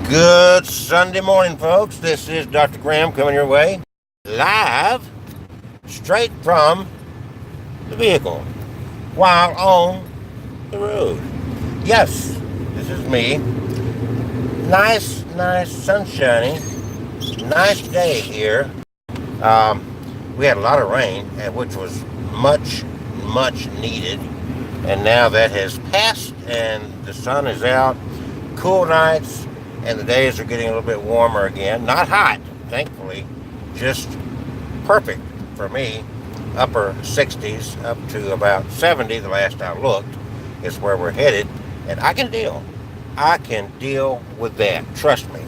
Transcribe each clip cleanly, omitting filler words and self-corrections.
Good Sunday morning, folks. This is Dr. Graham coming your way live straight from the vehicle while on the road. Yes, this is me. Nice, sunshiny, nice day here. Um, we had a lot of rain, which was much needed. And now that has passed and the sun is out. Cool nights, and the days are getting a little bit warmer again. Not hot, thankfully, just perfect for me. Upper 60s up to about 70 the last I looked is where we're headed, and I can deal. I can deal with that. Trust me.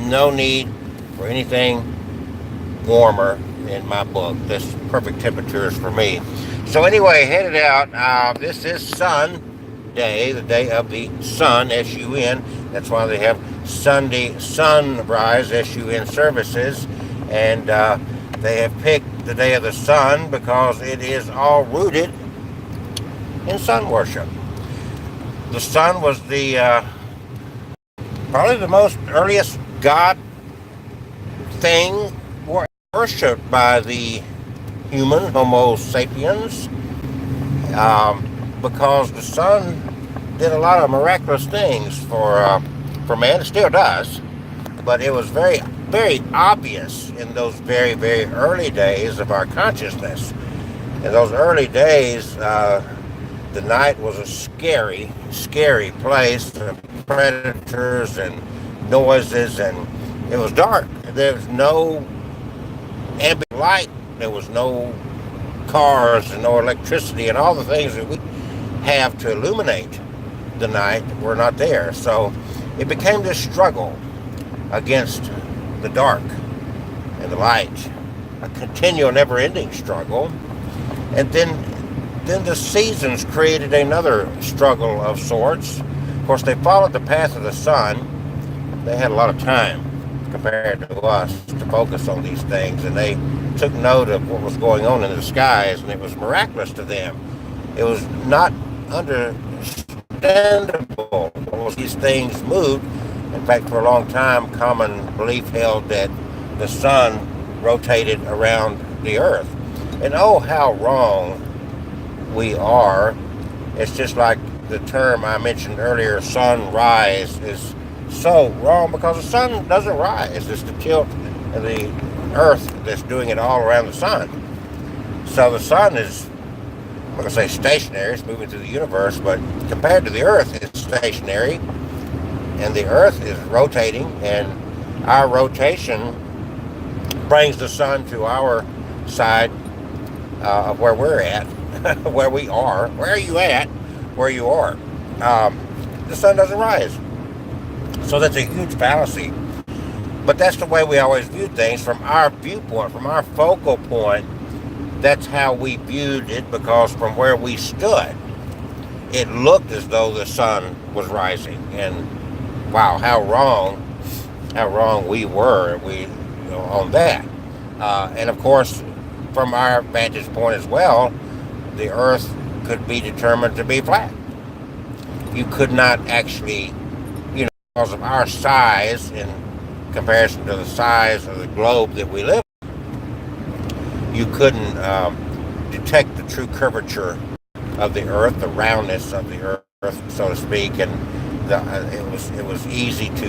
No need for anything warmer in my book. This perfect temperatures for me. So anyway, headed out. This is Sunday, the day of the sun, S-U-N. That's why they have Sunday sunrise, S-U-N services. And they have picked the day of the sun because it is all rooted in sun worship. The sun was the probably the most earliest god thing worshipped by the human Homo sapiens, because the sun did a lot of miraculous things for man. It still does, but it was very obvious in those very early days of our consciousness. In those early days, the night was a scary place. Predators and noises, and it was dark. There was no ambient light. There was no cars and no electricity, and all the things that we have to illuminate the night were not there. So it became this struggle against the dark and the light, a continual, never-ending struggle. And then the seasons created another struggle of sorts. Of course, they followed the path of the sun. They had a lot of time compared to us to focus on these things, and they took note of what was going on in the skies, and it was miraculous to them. It was not understandable as these things moved. In fact, for a long time, common belief held that the sun rotated around the earth. And oh, how wrong we are. It's just like the term I mentioned earlier, sunrise, is so wrong because the sun doesn't rise. It's the tilt of the earth that's doing it all around the sun. So the sun is, I'm going to say stationary, it's moving through the universe, but compared to the earth, it's stationary, and the earth is rotating, and our rotation brings the sun to our side of where we're at, where we are. Where are you at? Where you are. The sun doesn't rise. So that's a huge fallacy. But that's the way we always viewed things from our viewpoint, from our focal point. That's how we viewed it, because from where we stood, it looked as though the sun was rising. And wow, how wrong we were on that. And of course, from our vantage point as well, the earth could be determined to be flat. You could not actually, because of our size in comparison to the size of the globe that we live in, you couldn't detect the true curvature of the earth, the roundness of the earth, so to speak, and it was easy to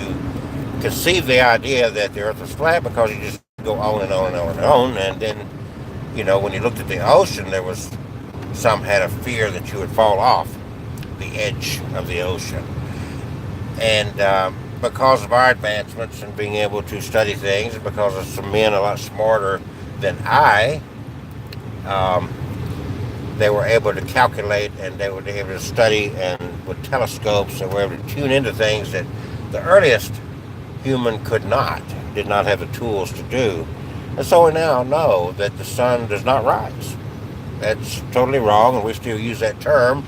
conceive the idea that the earth was flat because you just go on and on and on and on. And then, when you looked at the ocean, some had a fear that you would fall off the edge of the ocean. And because of our advancements and being able to study things, and because of some men a lot smarter than I, they were able to calculate, and they were able to study, and with telescopes, they were able to tune into things that the earliest human did not have the tools to do. And so we now know that the sun does not rise. That's totally wrong, and we still use that term,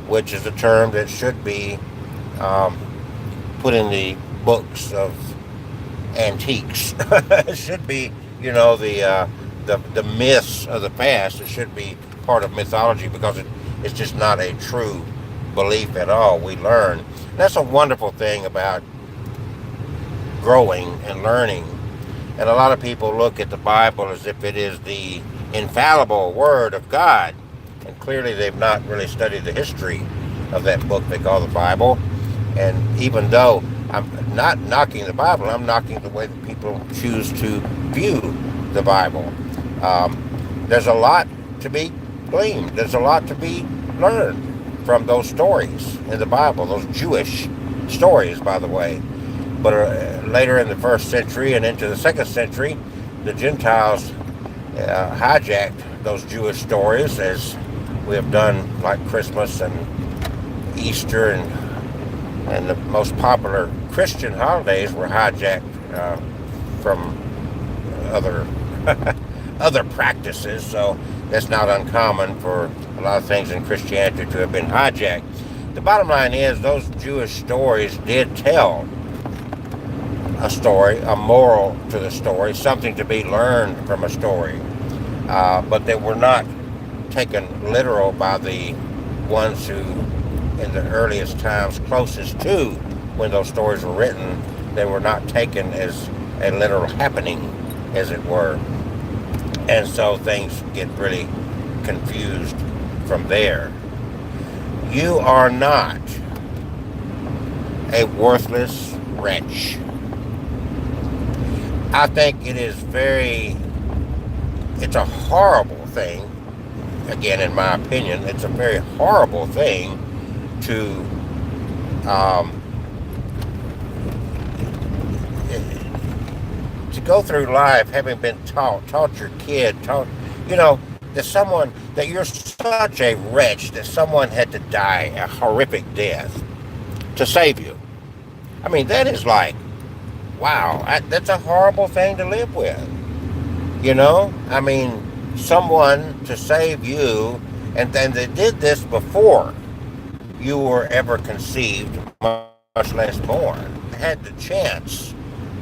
which is a term that should be put in the books of antiques. It should be, the myths of the past. It should be part of mythology because it's just not a true belief at all. We learn. That's a wonderful thing about growing and learning. And a lot of people look at the Bible as if it is the infallible Word of God. And clearly they've not really studied the history of that book they call the Bible. And even though I'm not knocking the Bible, I'm knocking the way that people choose to view the Bible. There's a lot to be gleaned. There's a lot to be learned from those stories in the Bible, those Jewish stories, by the way. But later in the first century and into the second century, the Gentiles hijacked those Jewish stories, as we have done, like Christmas and Easter, and the most popular Christian holidays were hijacked from other other practices. So that's not uncommon for a lot of things in Christianity to have been hijacked. The bottom line is those Jewish stories did tell a story, a moral to the story, something to be learned from a story, but they were not taken literal by the ones who, in the earliest times closest to when those stories were written, they were not taken as a literal happening, as it were. And so things get really confused from there. You are not a worthless wretch. I think it is it's a horrible thing, again, in my opinion, it's a very horrible thing to go through life having been taught your kid, that you're such a wretch that someone had to die a horrific death to save you. I mean, that is like, wow, that's a horrible thing to live with. I mean, someone to save you, and then they did this before you were ever conceived, much less born. Had the chance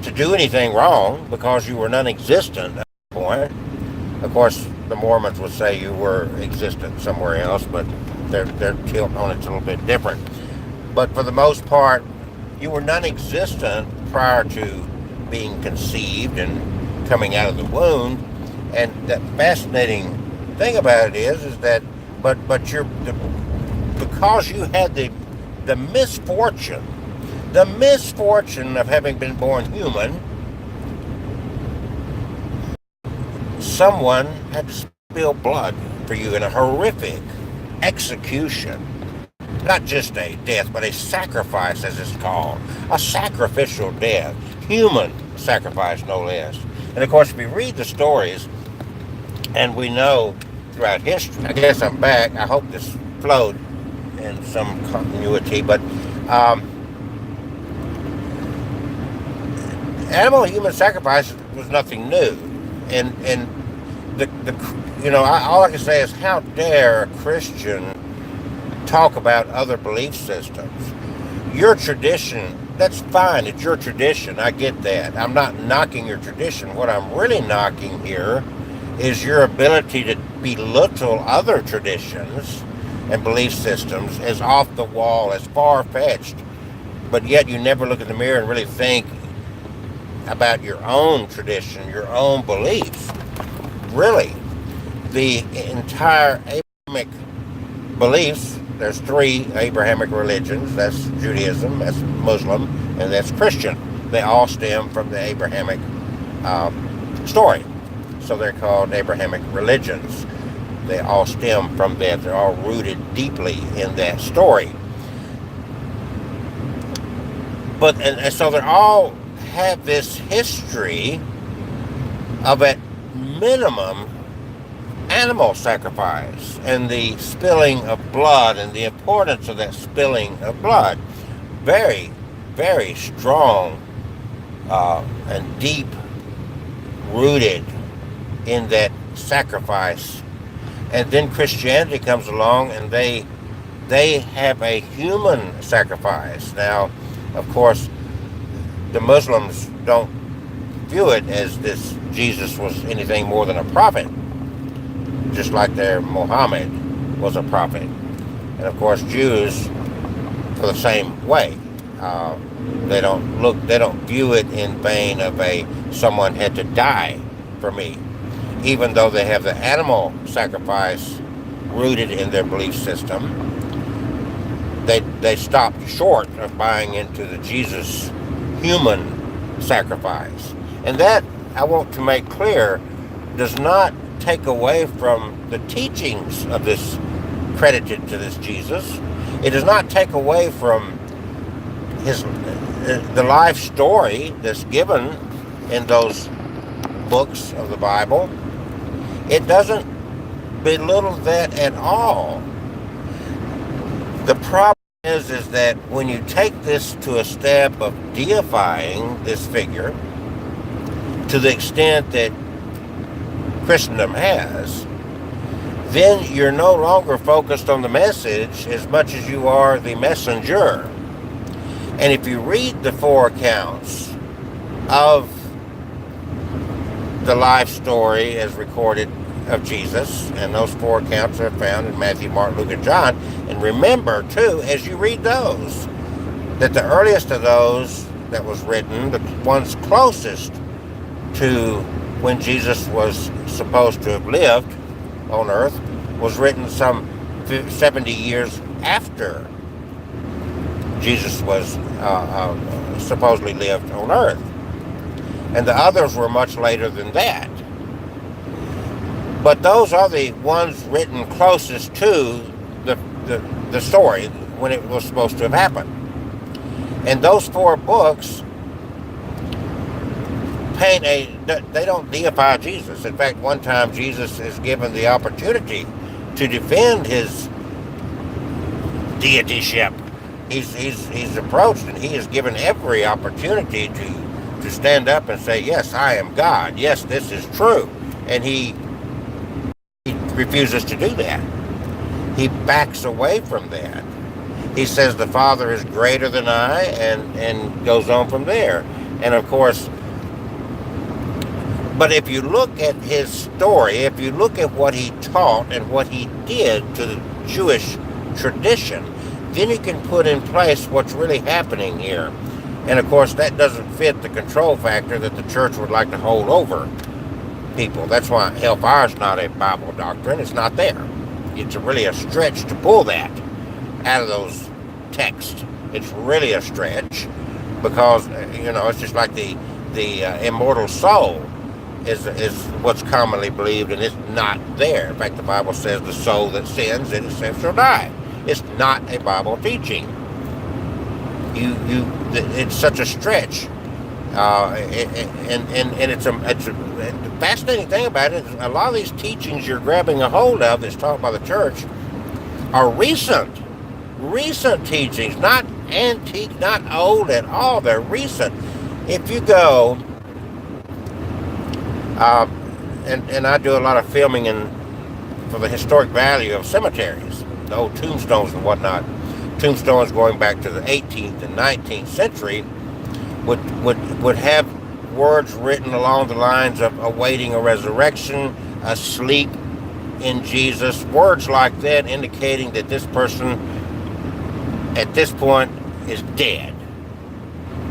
to do anything wrong because you were non-existent at that point. Of course, the Mormons would say you were existent somewhere else, but their tilt on it's a little bit different. But for the most part, you were non-existent prior to being conceived and coming out of the womb. And the fascinating thing about it is that, but you're, because you had the misfortune of having been born human, someone had to spill blood for you in a horrific execution. Not just a death, but a sacrifice, as it's called. A sacrificial death. Human sacrifice, no less. And of course, if we read the stories, and we know throughout history, I guess I'm back, I hope this flowed in some continuity, but animal-human sacrifice was nothing new. And all I can say is, how dare a Christian talk about other belief systems? Your tradition, that's fine, it's your tradition, I get that. I'm not knocking your tradition. What I'm really knocking here is your ability to belittle other traditions and belief systems as off the wall, as far-fetched, but yet you never look in the mirror and really think about your own tradition, your own beliefs. Really, the entire Abrahamic beliefs, there's 3 Abrahamic religions. That's Judaism, that's Muslim, and that's Christian. They all stem from the Abrahamic story. So they're called Abrahamic religions. They all stem from that. They're all rooted deeply in that story. But and so they all have this history of, at minimum, animal sacrifice and the spilling of blood and the importance of that spilling of blood. Very, very strong and deep rooted in that sacrifice. And then Christianity comes along and they have a human sacrifice. Now, of course, the Muslims don't view it as this Jesus was anything more than a prophet, just like their Muhammad was a prophet. And of course, Jews for the same way. Uh, they don't view it in vain of someone had to die for me, even though they have the animal sacrifice rooted in their belief system. They stopped short of buying into the Jesus human sacrifice. And that, I want to make clear, does not take away from the teachings of this credited to this Jesus. It does not take away from the life story that's given in those books of the Bible. It doesn't belittle that at all. The problem is that when you take this to a step of deifying this figure to the extent that Christendom has, then you're no longer focused on the message as much as you are the messenger. And if you read the four accounts of the life story as recorded of Jesus, and those four accounts are found in Matthew, Mark, Luke, and John, and remember too, as you read those, that the earliest of those that was written, the ones closest to when Jesus was supposed to have lived on earth, was written some 70 years after Jesus was supposedly lived on earth. And the others were much later than that. But those are the ones written closest to the story when it was supposed to have happened. And those four books they don't deify Jesus. In fact, one time Jesus is given the opportunity to defend his deityship. He's approached and he is given every opportunity to stand up and say, yes, I am God. Yes, this is true. And he refuses to do that. He backs away from that. He says the Father is greater than I, and goes on from there. And of course, but if you look at his story, if you look at what he taught and what he did to the Jewish tradition, then you can put in place what's really happening here. And of course, that doesn't fit the control factor that the church would like to hold over people. That's why hellfire is not a Bible doctrine. It's not there. It's really a stretch to pull that out of those texts. It's really a stretch because, it's just like the immortal soul is what's commonly believed, and it's not there. In fact, the Bible says the soul that sins in itself shall die. It's not a Bible teaching. It's such a stretch. And it's the fascinating thing about it is a lot of these teachings you're grabbing a hold of that's taught by the church are recent teachings, not antique, not old at all. They're recent. If you go, and I do a lot of filming for the historic value of cemeteries, the old tombstones and whatnot. Tombstones going back to the 18th and 19th century would have words written along the lines of awaiting a resurrection, asleep in Jesus, words like that indicating that this person at this point is dead.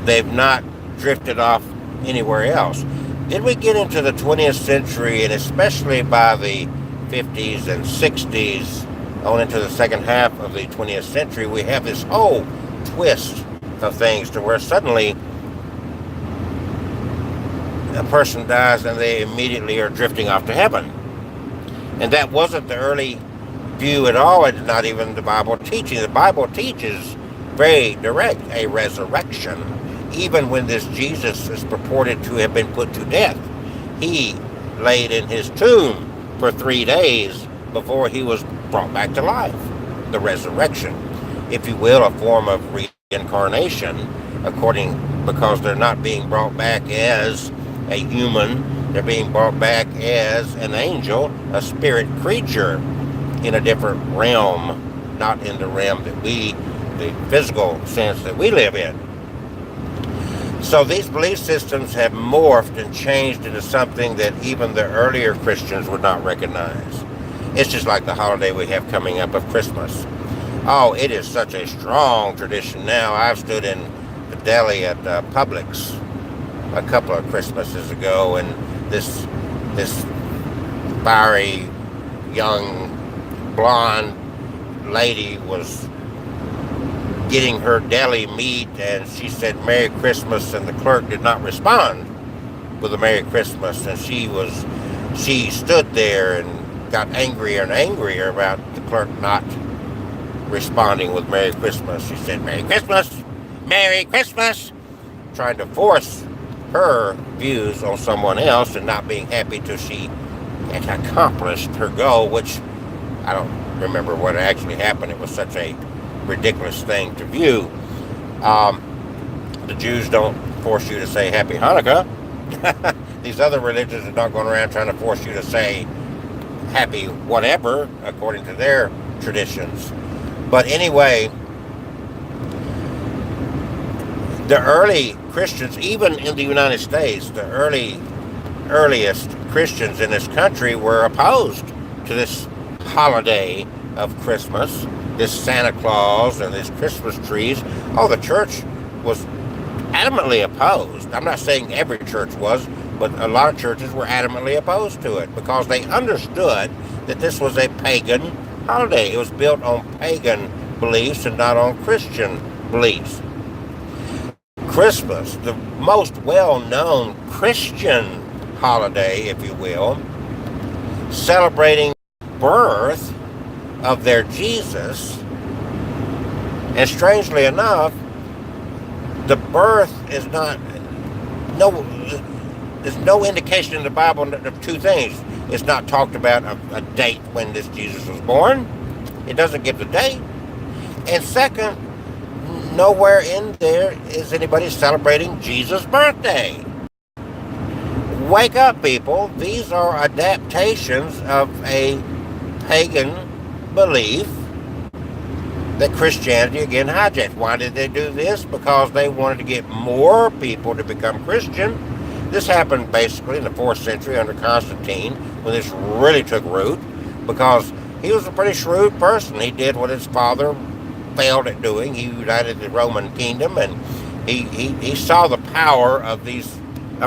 They've not drifted off anywhere else. Then we get into the 20th century, and especially by the 50s and 60s, on into the second half of the 20th century, we have this whole twist of things to where suddenly a person dies and they immediately are drifting off to heaven. And that wasn't the early view at all. It's not even the Bible teaching. The Bible teaches very direct a resurrection. Even when this Jesus is purported to have been put to death, he laid in his tomb for 3 days before he was brought back to life. The resurrection, if you will, a form of reincarnation, because they're not being brought back as a human, they're being brought back as an angel, a spirit creature in a different realm, not in the realm that the physical sense that we live in. So these belief systems have morphed and changed into something that even the earlier Christians would not recognize. It's just like the holiday we have coming up of Christmas. Oh, it is such a strong tradition now. I've stood in deli at Publix a couple of Christmases ago, and this fiery young blonde lady was getting her deli meat, and she said Merry Christmas, and the clerk did not respond with a Merry Christmas, and she stood there and got angrier and angrier about the clerk not responding with Merry Christmas. She said Merry Christmas, Merry Christmas, trying to force her views on someone else and not being happy till she had accomplished her goal, which I don't remember what actually happened. It was such a ridiculous thing to view. The Jews don't force you to say Happy Hanukkah. These other religions are not going around trying to force you to say happy whatever according to their traditions. But anyway, the early Christians, even in the United States, the earliest Christians in this country were opposed to this holiday of Christmas, this Santa Claus and these Christmas trees. Oh, the church was adamantly opposed. I'm not saying every church was, but a lot of churches were adamantly opposed to it because they understood that this was a pagan holiday. It was built on pagan beliefs and not on Christian beliefs. Christmas, the most well-known Christian holiday, if you will, celebrating birth of their Jesus. And strangely enough, the birth is not, there's no indication in the Bible of two things. It's not talked about a date when this Jesus was born. It doesn't give the date. And second, nowhere in there is anybody celebrating Jesus' birthday. Wake up, people. These are adaptations of a pagan belief that Christianity again hijacked. Why did they do this? Because they wanted to get more people to become Christian. This happened basically in the 4th century under Constantine, when this really took root, because he was a pretty shrewd person. He did what his father failed at doing. He united the Roman kingdom, and he saw the power of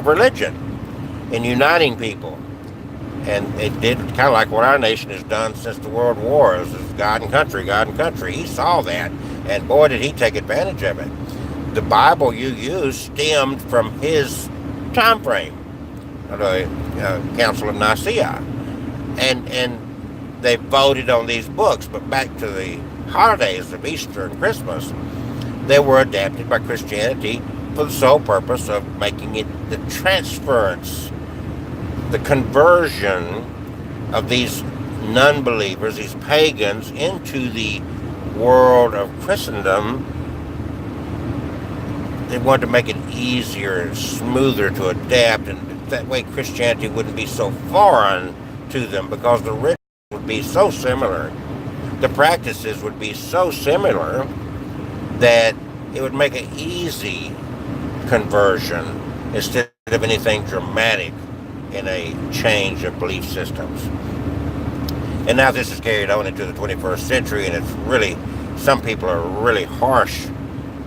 religion in uniting people. And it did kind of like what our nation has done since the World Wars, is God and country, God and country. He saw that, and boy, did he take advantage of it. The Bible you use stemmed from his time frame, the Council of Nicaea, and they voted on these books. But back to the holidays of Easter and Christmas, they were adapted by Christianity for the sole purpose of making it the transference, the conversion of these non-believers, these pagans, into the world of Christendom. They wanted to make it easier and smoother to adapt, and that way Christianity wouldn't be so foreign to them, because the rituals would be so similar, the practices would be so similar, that it would make an easy conversion instead of anything dramatic in a change of belief systems. And now this is carried on into the 21st century, and it's really, some people are really harsh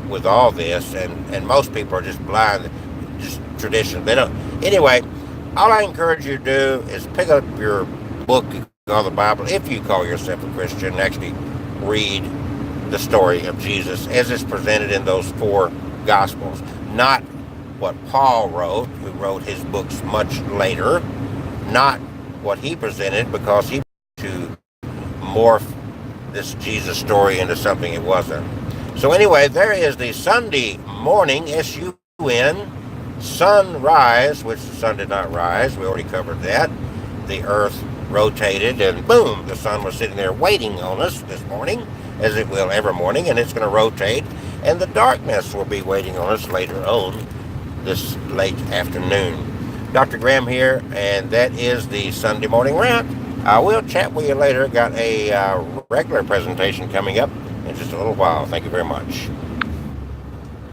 with all this, and most people are just blind, just tradition. They don't. Anyway, all I encourage you to do is pick up your book called the Bible, if you call yourself a Christian, and actually read the story of Jesus as it's presented in those 4 Gospels. Not what Paul wrote, who wrote his books much later, not what he presented, because he wanted to morph this Jesus story into something it wasn't. So anyway, there is the Sunday morning, S-U-N, sunrise, which the sun did not rise. We already covered that. The earth rotated, and boom, the sun was sitting there waiting on us this morning, as it will every morning, and it's going to rotate, and the darkness will be waiting on us later on this late afternoon. Dr. Graham here, and that is the Sunday Morning Rant. I will chat with you later. Got a regular presentation coming up in just a little while. Thank you very much.